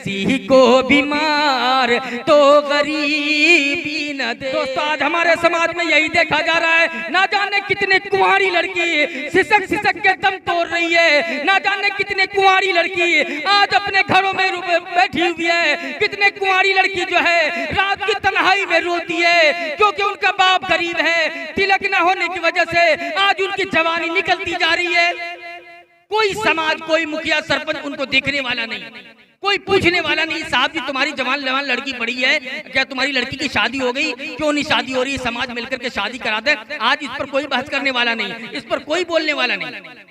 किसी को बीमार तो गरीबी न दे। दोस्तों आज हमारे समाज में यही देखा जा रहा है, ना जाने कितने कुंवारी लड़की सिसक सिसक के दम तोड़ रही है, ना जाने कितने कुंवारी लड़की आज अपने घरों में बैठी हुई है, कितने कुंवारी लड़की जो है रात की तन्हाई में रोती है क्योंकि उनका बाप गरीब है, तिलक न होने की वजह से आज उनकी जवानी निकलती जा रही है। कोई समाज, कोई मुखिया, सरपंच उनको देखने वाला नहीं, कोई पूछने वाला नहीं, साहब जी तुम्हारी जवान जवान लड़की पड़ी है, क्या तुम्हारी लड़की की शादी हो गई, क्यों नहीं शादी हो रही, समाज मिलकर के शादी करा दे। आज इस पर कोई बहस करने वाला नहीं, इस पर कोई बोलने वाला नहीं।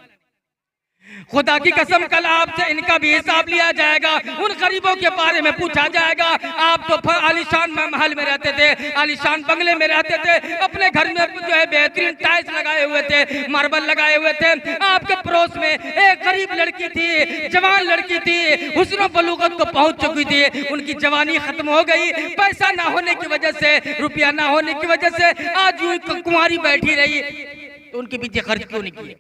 खुदा की कसम कल आपसे इनका भी हिसाब लिया जाएगा, उन गरीबों के बारे में पूछा जाएगा। आप तो आलीशान महल में रहते थे, आलीशान बंगले में रहते थे, अपने घर में जो है बेहतरीन टाइल्स लगाए हुए थे, मार्बल लगाए हुए थे। आपके पड़ोस में एक गरीब लड़की थी, जवान लड़की थी, हुस्न बलूगत को पहुंच चुकी थी, उनकी जवानी खत्म हो गई, पैसा ना होने की वजह से, रुपया ना होने की वजह से आज यूं कुंवारी बैठी रही, तो उनके पीछे खर्च क्यों नहीं किए।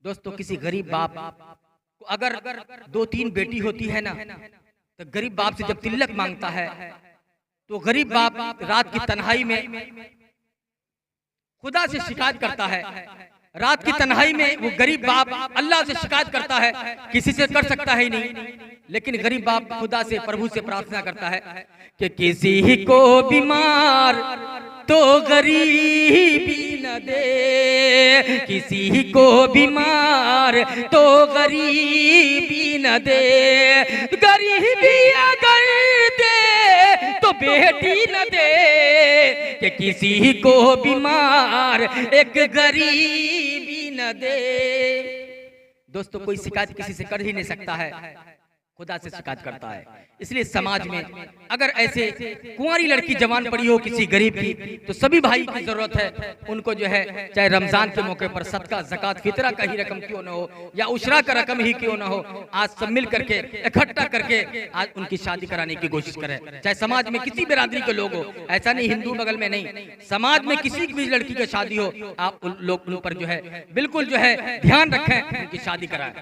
दोस्तों किसी गरीब बाप को अगर 2-3 बेटी होती है ना, तो गरीब बाप से जब तिलक मांगता है तो गरीब बाप रात की तन्हाई में खुदा से शिकायत करता है। रात की तन्हाई में वो गरीब बाप अल्लाह से शिकायत करता है, किसी से कर सकता है ही नहीं, लेकिन गरीब बाप खुदा से, प्रभु से प्रार्थना करता है कि किसी को बीमार तो गरीबी न दे, किसी को बीमार तो गरीबी न दे, गरीबी अगर दे तो बेटी न दे, कि किसी को बीमार एक गरीबी न दे। दोस्तों कोई शिकायत किसी से कर ही नहीं सकता है, खुदा से शिकायत करता है। इसलिए समाज में अगर ऐसे कुंवारी लड़की जवान पड़ी हो किसी गरीब की, तो सभी भाई की जरूरत है उनको जो है, चाहे रमजान के मौके पर सदका, ज़कात, फितरा का ही रकम क्यों ना हो या उशरा का रकम ही क्यों ना हो, आज सब मिल करके इकट्ठा करके आज उनकी शादी कराने की कोशिश करें। चाहे समाज में किसी बिरादरी के लोग हो, ऐसा नहीं हिंदू बगल में नहीं, समाज में किसी भी लड़की की शादी हो, आप उन लोग उन पर जो है बिल्कुल जो है ध्यान रखें, उनकी शादी कराएं।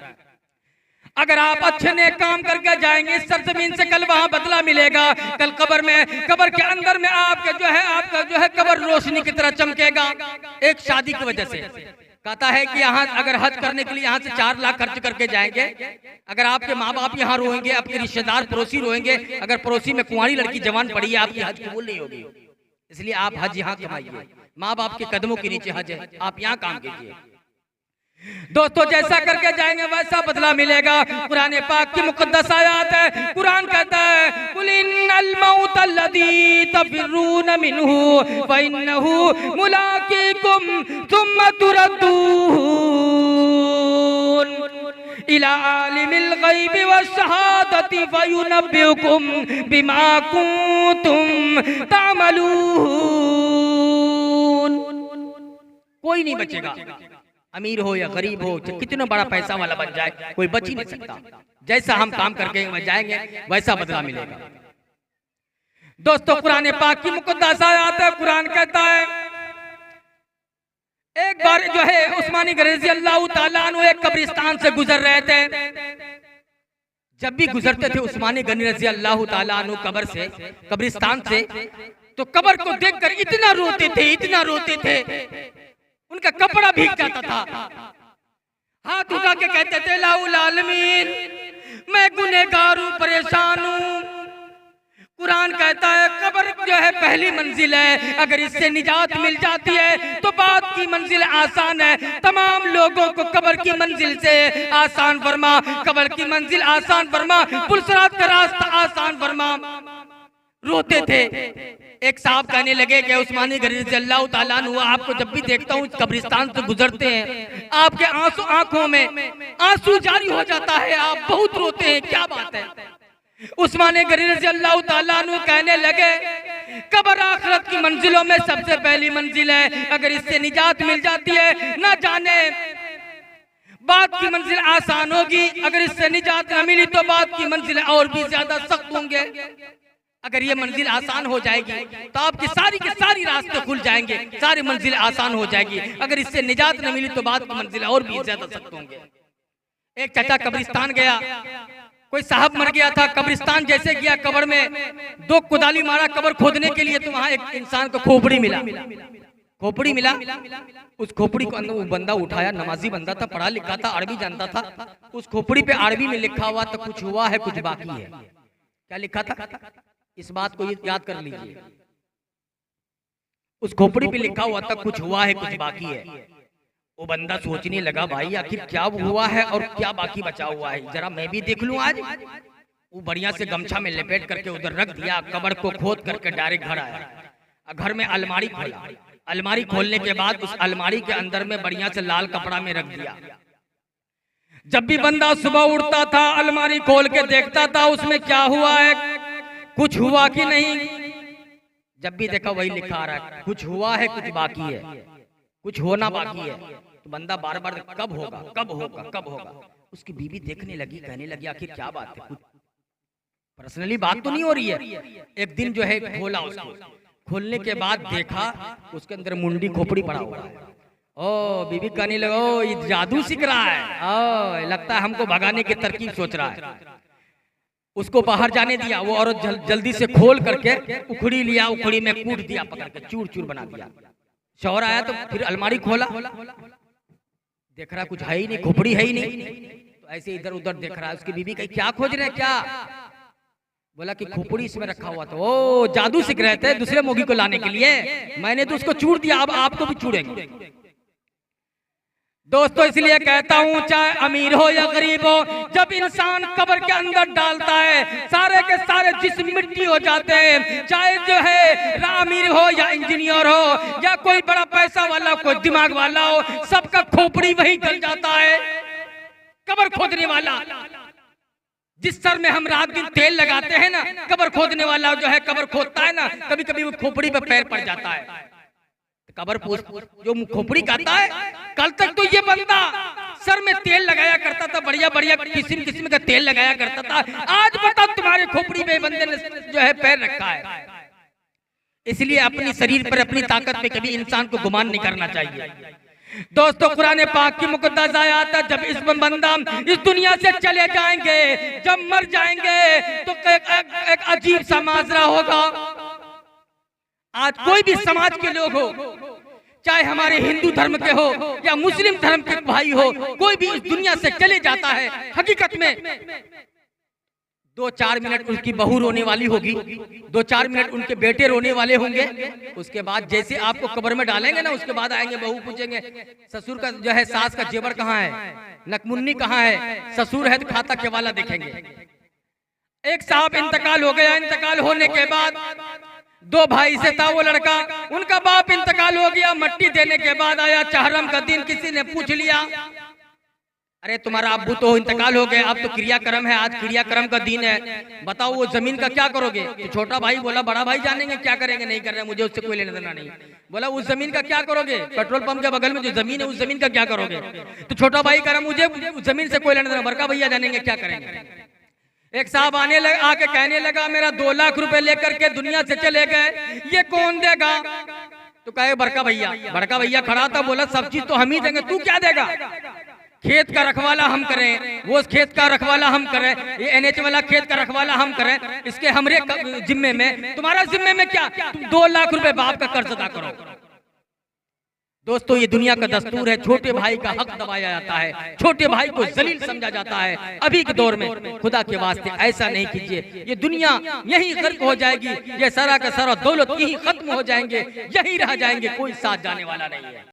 अगर आप अच्छे ने काम करके जाएंगे इस सरजमीन से, कल वहां बदला मिलेगा। कल कब्र में, कब्र के अंदर में आपका जो है कब्र रोशनी की तरह चमकेगा। एक शादी की वजह से कहता है कि यहाँ अगर हज करने के लिए यहाँ से 4 लाख खर्च करके जाएंगे, अगर आपके माँ बाप यहाँ रोएंगे, आपके रिश्तेदार पड़ोसी रोएंगे, अगर पड़ोसी में कुंवारी लड़की जवान पड़ी है, आपकी हज कबूल नहीं होगी। इसलिए आप हज यहाँ कमाइए, माँ बाप के कदमों के नीचे हज है, आप यहाँ काम कीजिए। दोस्तों जैसा करके जाएंगे वैसा बदला मिलेगा। कुरान पाक की मुकद्दस आयत है, कुरान कहता है कुल इन्नल मौत अल्लज़ी तफिरून मिन्हु व इन्नहु मुलाक़ीकुम सुम्मा तुरद्दून इला आलिमिल गैबि वश्शहादति फयुनब्बिउकुम बिमा कुंतुम तामलून। कोई नहीं बचेगा, अमीर हो या गरीब हो, कितना बड़ा पैसा वाला बन जाए, कोई बच ही नहीं सकता। जैसा हम काम करके जाएंगे वैसा बदला मिलेगा। दोस्तों कुरान पाक की मुकद्दस आयत है, कुरान कहता है एक बार जो है उस्मानी रज़ी अल्लाह ताला अन्हु एक कब्रिस्तान से गुजर रहे थे। जब भी गुजरते थे उस्मानी गनी रज़ी अल्लाह ताला अन्हु कब्र से, कब्रिस्तान से, तो कब्र को देखकर इतना रोते थे, इतना रोते थे, उनका कपड़ा भीग जाता था। हाथ उठा के कहते थे लाउल आलमीन मैं गुनहगार हूं, परेशान हूं। कुरान कहता है कब्र जो है पहली मंजिल है, अगर इससे निजात मिल जाती है तो बाद की मंजिल आसान है। तमाम लोगों को कब्र की मंजिल से आसान फरमा, कब्र की मंजिल आसान फरमा, पुलसरात का रास्ता आसान फरमा। रोते थे। एक साहब कहने लगे कि उस्मानी गनी रज़ी अल्लाह ताला अन्हु, आपको जब भी देखता हूँ कब्रिस्तान से गुजरते हैं आपके आंसू आंखों में आंसू जारी हो जाता है, आप बहुत रोते हैं, क्या बात है। उस्मानी गनी रज़ी अल्लाह ताला अन्हु कहने लगे कब्र आखिरत की मंजिलों में सबसे पहली मंजिल है, अगर इससे निजात मिल जाती है ना जाने बाद की मंजिल आसान होगी, अगर इससे निजात न मिली तो बाद की मंजिल और भी ज्यादा सख्त होंगे। अगर ये मंजिल आसान हो जाएगी तो आपकी सारी के सारी रास्ते खुल जाएंगे, सारी मंजिल आसान हो जाएगी। अगर इससे निजात न मिली तो बाद की मंजिल और भी ज्यादा सख्त होंगे। एक चाचा कब्रिस्तान गया, कोई साहब मर गया था, कब्रिस्तान जैसे गया, कब्र में 2 कुदाली मारा कब्र खोदने के लिए, तो वहां एक इंसान को खोपड़ी मिला। खोपड़ी मिला, उस खोपड़ी को अंदर वो बंदा उठाया, नमाजी बंदा था, पढ़ा लिखा था, अरबी जानता था। उस खोपड़ी पे अरबी में लिखा हुआ था कुछ हुआ है कुछ बाकी है। क्या लिखा था? इस बात को याद कर लीजिए। उस खोपड़ी पे लिखा हुआ था कुछ हुआ है कुछ बाकी है। वो बंदा सोचने लगा, भाई आखिर क्या हुआ है और क्या बाकी बचा हुआ है, जरा मैं भी देख लूं आज। वो बढ़िया से गमछा में लपेट करके उधर रख दिया, कब्र को खोद करके डायरेक्ट घर आया। घर में अलमारी खोला, अलमारी खोलने के बाद उस अलमारी के अंदर में बढ़िया से लाल कपड़ा में रख दिया। जब भी बंदा सुबह उठता था, अलमारी खोल के देखता था उसमें क्या हुआ है, कुछ हुआ कि नहीं। जब भी देखा वही लिखा आ रहा है, कुछ हुआ है कुछ बाकी है, कुछ होना बाकी है। तो बंदा बार बार कब होगा कब होगा कब होगा। उसकी बीवी देखने लगी, कहने लगी आखिर क्या बात है, कुछ पर्सनली बात तो नहीं हो रही है। एक दिन जो है खोला, उसको खोलने के बाद देखा उसके अंदर मुंडी खोपड़ी पड़ा हुआ है। ओ बीवी कहने लगा, ओ ये जादू सीख रहा है, ओ लगता है हमको भगाने की तरकीब सोच रहा है। उसको बाहर जाने दिया। वो औरत जल्दी से खोल करके उखड़ी लिया, उखड़ी में कूट दिया, पकड़ के चूर चूर बना दिया। शौहर आया तो फिर अलमारी खोला, देख रहा कुछ है ही नहीं, खोपड़ी है ही नहीं। तो ऐसे इधर उधर देख रहा है। उसकी बीवी कही क्या खोज रहे हैं क्या? बोला कि खोपड़ी इसमें रखा हुआ था। ओ जादू सीख रहे थे दूसरे मोगी को लाने के लिए, मैंने तो उसको चूर दिया, अब आपको भी चूरेंगे। दोस्तों इसलिए कहता हूँ, चाहे अमीर हो या गरीब हो, जब इंसान कब्र के अंदर डालता है सारे के सारे जिस्म मिट्टी हो जाते हैं। चाहे जो है अमीर हो या इंजीनियर हो या कोई बड़ा पैसा वाला, कोई दिमाग वाला हो, सबका खोपड़ी वही गल जाता है। कब्र खोदने वाला, जिस सर में हम रात दिन तेल लगाते हैं ना, कब्र खोदने वाला जो है कब्र खोदता है ना, कभी कभी वो खोपड़ी पे पैर पड़ जाता है। कब्र जो खोपड़ी कहता है, कल तक तो ये बंदा सर में तेल लगाया करता था, बढ़िया बढ़िया किस्म किस्म का तेल लगाया करता था, आज बताओ तुम्हारे खोपड़ी में बंदे ने जो है पैर रखा है। इसलिए अपनी शरीर पर, अपनी ताकत पे कभी इंसान को गुमान नहीं करना चाहिए। दोस्तों कुरान पाक की मुकद्दस आयत है, जब इस बंदा इस दुनिया से चले जाएंगे, जब मर जाएंगे तो एक अजीब सा माजरा होगा। आज कोई भी समाज के लोग हो, चाहे हमारे हिंदू धर्म के हो या मुस्लिम धर्म के भाई हो, कोई भी इस दुनिया से चले जाता है, हकीकत में 2-4 मिनट उनकी बहू रोने वाली होगी, 2-4 मिनट उनके बेटे रोने वाले होंगे। उसके बाद जैसे आपको कब्र में डालेंगे ना, उसके बाद आएंगे बहू पूछेंगे ससुर का जो है सास का जेवर कहाँ है, नकमुन्नी कहाँ है, ससुर है तो खाता केवाला देखेंगे। एक साहब इंतकाल हो गया, इंतकाल होने के बाद 2 भाई से था वो लड़का, उनका बाप इंतकाल हो गया। मट्टी देने के बाद आया चहरम का दिन, किसी ने पूछ लिया, अरे तुम्हारा अब्बू तो इंतकाल हो गए, अब तो क्रियाक्रम है, आज क्रियाक्रम का दिन है, बताओ वो जमीन का क्या करोगे? तो छोटा भाई बोला बड़ा भाई जानेंगे क्या करेंगे, नहीं कर रहे, मुझे उससे कोई लेना देना नहीं। बोला उस जमीन का क्या करोगे? पेट्रोल पंप के बगल में जो जमीन है उस जमीन का क्या करोगे? तो छोटा भाई कह रहा मुझे उस जमीन से कोई लेना देना, बड़का भैया जानेंगे क्या करेंगे। एक साहब आके कहने लगा मेरा 2 लाख रुपए लेकर के दुनिया से चले गए, ये कौन देगा? तो कहे बड़का भैया। बड़का भैया खड़ा था, बोला सब चीज तो हम ही देंगे, तू क्या देगा? खेत का रखवाला हम करें, वो खेत का रखवाला हम करें, ये NH वाला खेत का रखवाला हम करें, इसके हमरे जिम्मे में, तुम्हारा जिम्मे में क्या? तुम 2 लाख रुपए बाप का कर्ज अदा करो। दोस्तों ये दुनिया का दस्तूर है, छोटे भाई का हक दबाया जाता है, छोटे भाई को जलील समझा जाता है। अभी के दौर में खुदा के वास्ते ऐसा नहीं कीजिए, ये दुनिया यही गर्क हो जाएगी, ये सारा का सारा दौलत यही खत्म हो जाएंगे, यही रह जाएंगे, कोई साथ जाने वाला नहीं है।